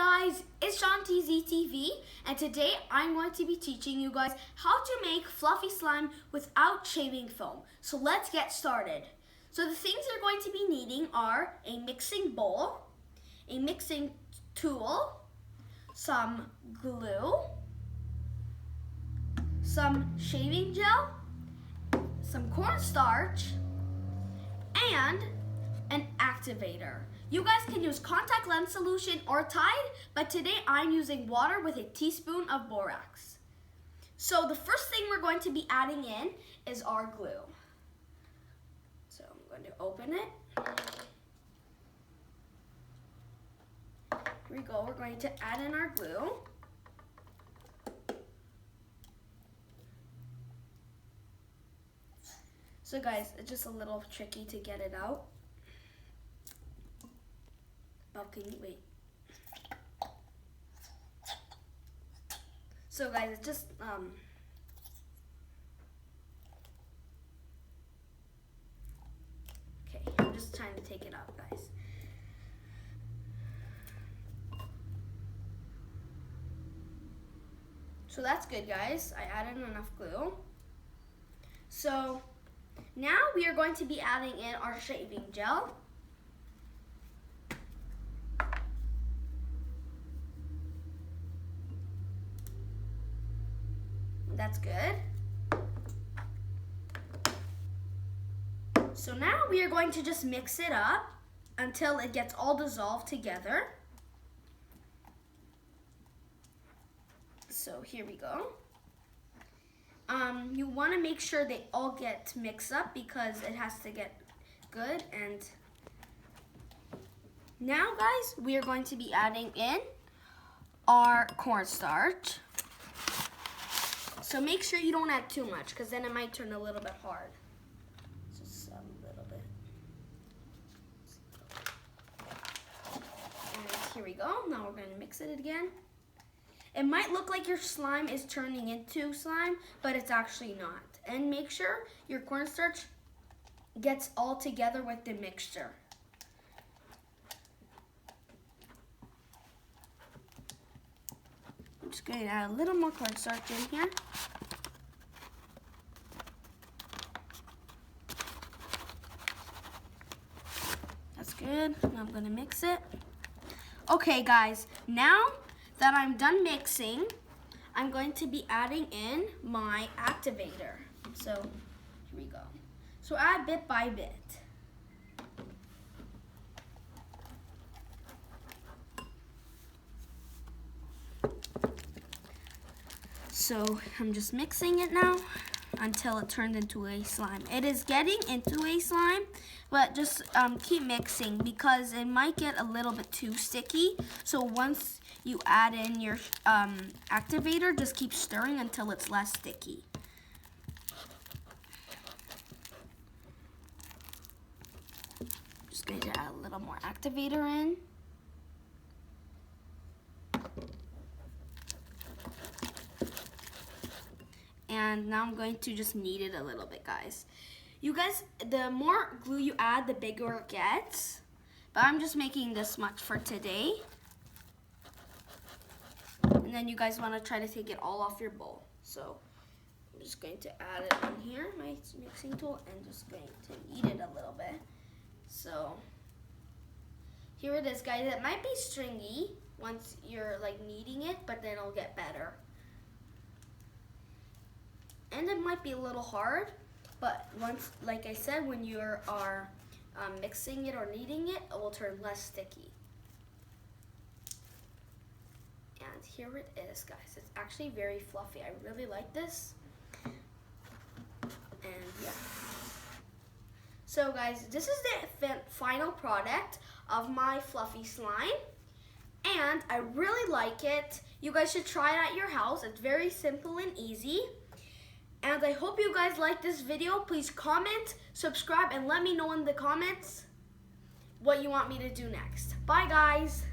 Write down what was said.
guys, it's Shantiztv, and today I'm going to be teaching you guys how to make fluffy slime without shaving foam. So let's get started. So the things you're going to be needing are a mixing bowl, a mixing tool, some glue, some shaving gel, some cornstarch, and an activator. You guys can use contact lens solution or Tide, but today I'm using water with a teaspoon of borax. So the first thing we're going to be adding in is our glue. So I'm going to open it. Here we go, we're going to add in our glue. So guys, it's just a little tricky to get it out. Oh, can you wait? So guys, it's just okay, I'm just trying to take it out, guys. So that's good, guys. I added enough glue. So now we are going to be adding in our shaving gel. That's good. So now we are going to just mix it up until it gets all dissolved together. So here we go. You want to make sure they all get mixed up because it has to get good. And now guys, we are going to be adding in our cornstarch. So make sure you don't add too much because then it might turn a little bit hard. Just a little bit. And here we go. Now we're going to mix it again. It might look like your slime is turning into slime, but it's actually not. And make sure your cornstarch gets all together with the mixture. I'm just going to add a little more cornstarch in here. That's good. Now I'm going to mix it. Okay, guys. Now that I'm done mixing, I'm going to be adding in my activator. So here we go. So add bit by bit. So I'm just mixing it now until it turns into a slime. It is getting into a slime, but just keep mixing because it might get a little bit too sticky. So once you add in your activator, just keep stirring until it's less sticky. Just going to add a little more activator in. And now I'm going to just knead it a little bit, guys. You guys, the more glue you add, the bigger it gets. But I'm just making this much for today. And then you guys want to try to take it all off your bowl. So I'm just going to add it in here, my mixing tool, and just going to knead it a little bit. So here it is, guys. It might be stringy once you're like kneading it, but then it'll get better. And it might be a little hard, but once, like I said, when you are mixing it or kneading it, it will turn less sticky. And here it is, guys. It's actually very fluffy. I really like this. And yeah. So guys, this is the final product of my fluffy slime. And I really like it. You guys should try it at your house. It's very simple and easy. And I hope you guys like this video. Please comment, subscribe, and let me know in the comments what you want me to do next. Bye, guys.